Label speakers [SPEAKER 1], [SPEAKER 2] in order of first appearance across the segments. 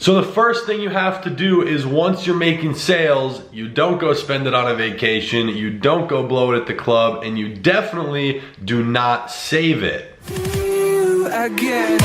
[SPEAKER 1] So the first thing you have to do is once you're making sales, you don't go spend it on a vacation, you don't go blow it at the club, and you definitely do not save it. Again.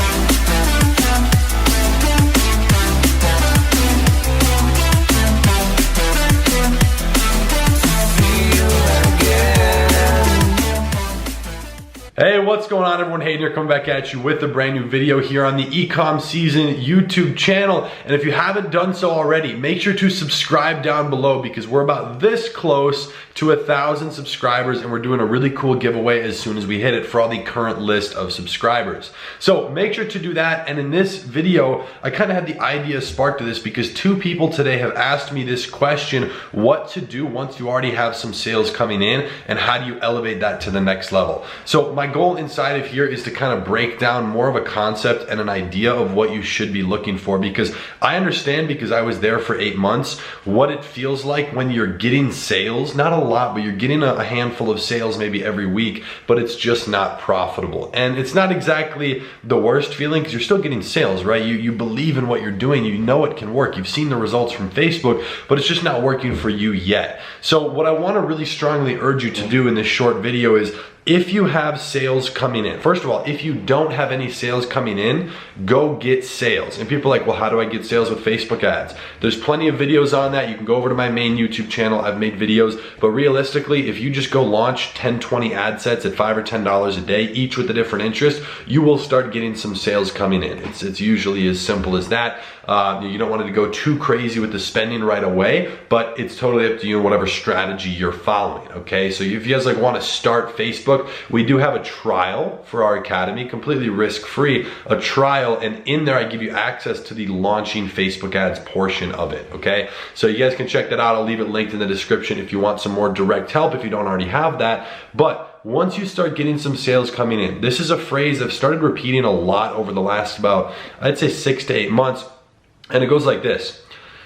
[SPEAKER 1] Hey, what's going on everyone? Hayden here, coming back at you with a brand new video here on the Ecom Season YouTube channel. And if you haven't done so already, make sure to subscribe down below because we're about this close to 1,000 subscribers and we're doing a really cool giveaway as soon as we hit it for all the current list of subscribers. So make sure to do that. And in this video, I kind of had the idea sparked to this because 2 people today have asked me this question, what to do once you already have some sales coming in and how do you elevate that to the next level? So my goal inside of here is to kind of break down more of a concept and an idea of what you should be looking for, because I understand, because I was there for 8 months, what it feels like when you're getting sales, not a lot, but you're getting a handful of sales maybe every week, but it's just not profitable. And it's not exactly the worst feeling because you're still getting sales, right? You believe in what you're doing, you know it can work, you've seen the results from Facebook, but it's just not working for you yet. So what I want to really strongly urge you to do in this short video is, if you have sales coming in, first of all, if you don't have any sales coming in, go get sales. And people are like, well, how do I get sales with Facebook ads? There's plenty of videos on that. You can go over to my main YouTube channel. I've made videos, but realistically, if you just go launch 10, 20 ad sets at $5 or $10 a day, each with a different interest, you will start getting some sales coming in. It's usually as simple as that. You don't want to go too crazy with the spending right away, but it's totally up to you and whatever strategy you're following, okay? So if you guys want to start Facebook, we do have a trial for our academy, completely risk-free, a trial, and in there I give you access to the launching Facebook ads portion of it, okay? So you guys can check that out. I'll leave it linked in the description if you want some more direct help if you don't already have that. But once you start getting some sales coming in, this is a phrase I've started repeating a lot over the last about, I'd say 6 to 8 months, and it goes like this.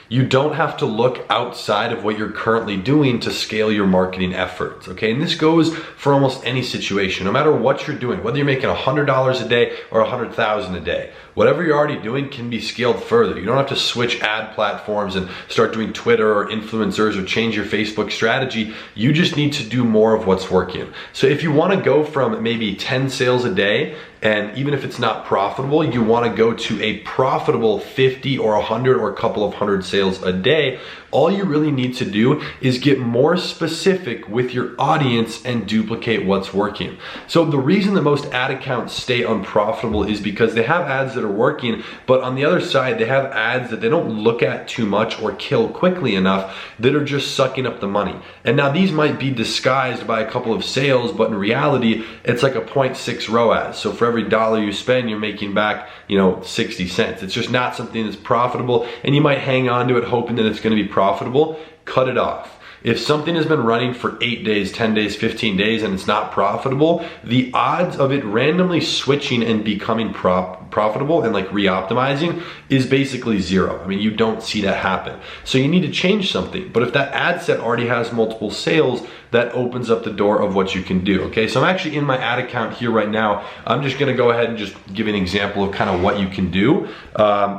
[SPEAKER 1] You don't have to look outside of what you're currently doing to scale your marketing efforts, okay? And this goes for almost any situation, no matter what you're doing, whether you're making $100 a day or $100,000 a day. Whatever you're already doing can be scaled further. You don't have to switch ad platforms and start doing Twitter or influencers or change your Facebook strategy. You just need to do more of what's working. So if you want to go from maybe 10 sales a day, and even if it's not profitable, you want to go to a profitable 50 or 100 or a couple of hundred sales a day, all you really need to do is get more specific with your audience and duplicate what's working. So the reason that most ad accounts stay unprofitable is because they have ads that are working, but on the other side, they have ads that they don't look at too much or kill quickly enough that are just sucking up the money. And now these might be disguised by a couple of sales, but in reality, it's like a 0.6 ROAS. So for every dollar you spend, you're making back, 60 cents. It's just not something that's profitable, and you might hang on to it hoping that it's going to be profitable. Cut it off. If something has been running for 8 days, 10 days, 15 days, and it's not profitable, the odds of it randomly switching and becoming profitable and like re-optimizing is basically zero. I mean, you don't see that happen. So you need to change something. But if that ad set already has multiple sales, that opens up the door of what you can do, okay? So I'm actually in my ad account here right now. I'm just gonna go ahead and just give an example of kind of what you can do.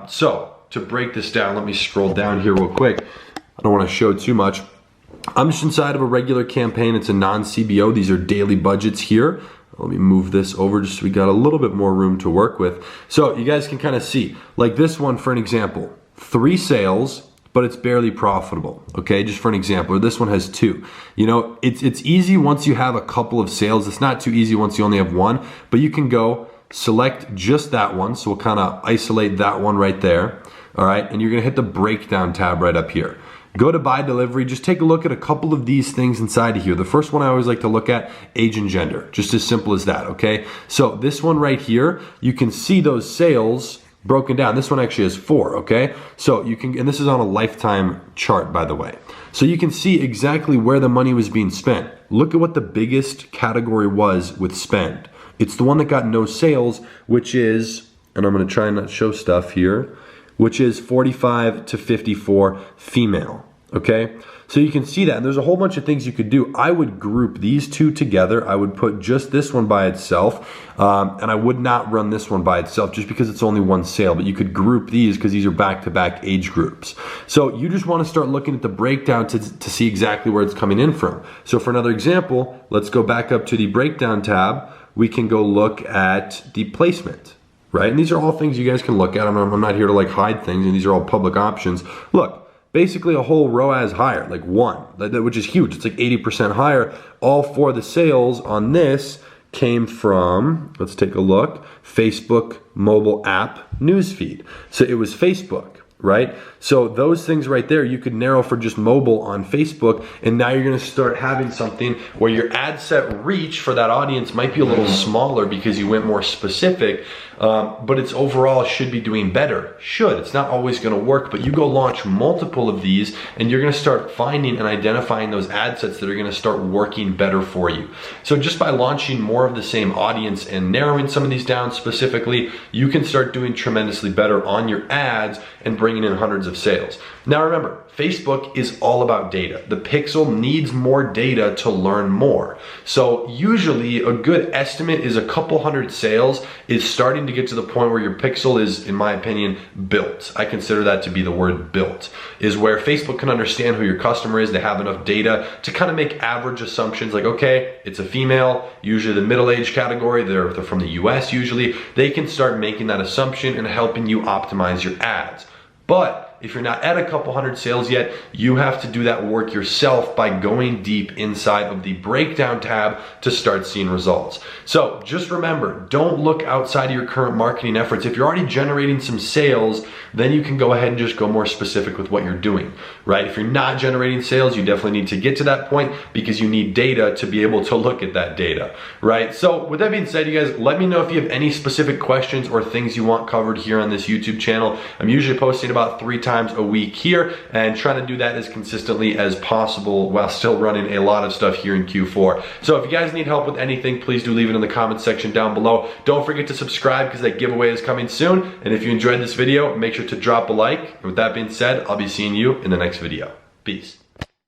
[SPEAKER 1] So to break this down, let me scroll down here real quick. I don't wanna show too much. I'm just inside of a regular campaign. It's a non-CBO. These are daily budgets here. Let me move this over just so we got a little bit more room to work with. So you guys can kind of see, like this one for an example, 3 sales, but it's barely profitable, okay? Just for an example, or this one has 2. It's easy once you have a couple of sales. It's not too easy once you only have 1, but you can go select just that one. So we'll kind of isolate that one right there, all right? And you're gonna hit the breakdown tab right up here. Go to buy delivery, just take a look at a couple of these things inside of here. The first one I always like to look at, age and gender, just as simple as that, okay? So this one right here, you can see those sales broken down. This one actually has 4, okay? So you can, and this is on a lifetime chart, by the way. So you can see exactly where the money was being spent. Look at what the biggest category was with spend. It's the one that got no sales, which is, and I'm gonna try and not show stuff here, which is 45 to 54 female. Okay, so you can see that, and there's a whole bunch of things you could do. I would group these two together. I would put just this one by itself, and I would not run this one by itself just because it's only one sale, but you could group these because these are back-to-back age groups. So you just want to start looking at the breakdown to see exactly where it's coming in from. So for another example, let's go back up to the breakdown tab. We can go look at the placement, right? And these are all things you guys can look at. I'm not here to like hide things, and these are all public options. Look. Basically a whole ROAS higher, like one, which is huge. It's like 80% higher. All four of the sales on this came from, let's take a look, Facebook mobile app newsfeed. So it was Facebook, right? So those things right there, you could narrow for just mobile on Facebook, and now you're gonna start having something where your ad set reach for that audience might be a little smaller because you went more specific, but it's overall should be doing better. Should, it's not always gonna work, but you go launch multiple of these and you're gonna start finding and identifying those ad sets that are gonna start working better for you. So just by launching more of the same audience and narrowing some of these down specifically, you can start doing tremendously better on your ads and bringing in hundreds of sales. Now remember, Facebook is all about data. The pixel needs more data to learn more. So usually a good estimate is a couple hundred sales is starting to get to the point where your pixel is, in my opinion, built. I consider that to be the word built, is where Facebook can understand who your customer is. They have enough data to kind of make average assumptions like, okay, it's a female, usually the middle-aged category, they're from the US usually. They can start making that assumption and helping you optimize your ads. But if you're not at a couple hundred sales yet, you have to do that work yourself by going deep inside of the breakdown tab to start seeing results. So just remember, don't look outside of your current marketing efforts. If you're already generating some sales, then you can go ahead and just go more specific with what you're doing, right? If you're not generating sales, you definitely need to get to that point because you need data to be able to look at that data, right? So with that being said, you guys, let me know if you have any specific questions or things you want covered here on this YouTube channel. I'm usually posting about 3 times a week here and trying to do that as consistently as possible while still running a lot of stuff here in Q4. So if you guys need help with anything, please do leave it in the comment section down below. Don't forget to subscribe because that giveaway is coming soon. And if you enjoyed this video, make sure to drop a like. And with that being said, I'll be seeing you in the next video. Peace.